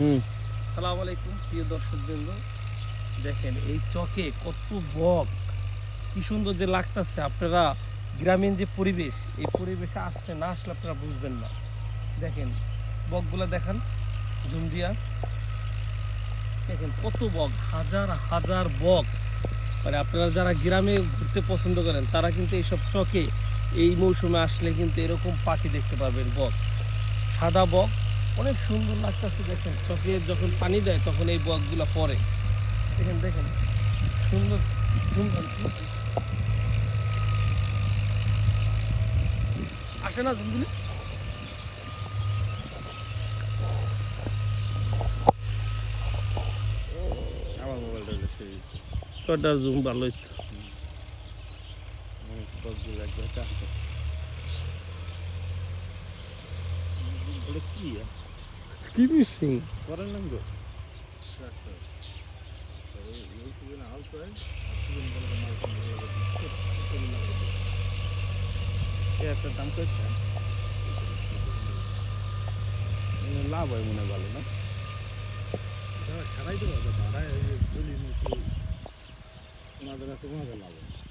আসসালামু আলাইকুম প্রিয় দর্শকবৃন্দ, দেখেন এই চকে কত বক, কি সুন্দর যে লাগতেছে। আপনারা গ্রামীণ যে পরিবেশ, এই পরিবেশে আসলে না আসলে আপনারা বুঝবেন না। দেখেন বকগুলা দেখান, জুম দিয়া দেখেন কত বক, হাজার হাজার বক। মানে আপনারা যারা গ্রামে ঘুরতে পছন্দ করেন তারা কিন্তু এইসব চকে এই মৌসুমে আসলে কিন্তু এরকম পাখি দেখতে পাবেন। বক, সাদা বক, অনেক সুন্দর লাগতেছে। দেখেন চোখে যখন পানি দেয় তখন এই বকগুলা পড়ে। দেখেন দেখেন সুন্দর সুন্দর আসে না জুমগুলি। আমার মোবাইলটা হলো সেই তোরটা জুম ভালো হইতো। বকগুলো একবার কাছে। ওটা কি কি মিসিং করেন নাম গো একটা দাম করছে লাভ হয় মনে হয় ভালো না খারাই তো ভাড়ায় চলি মুখি ওনাদের কাছে ওনাদের লাভ হয়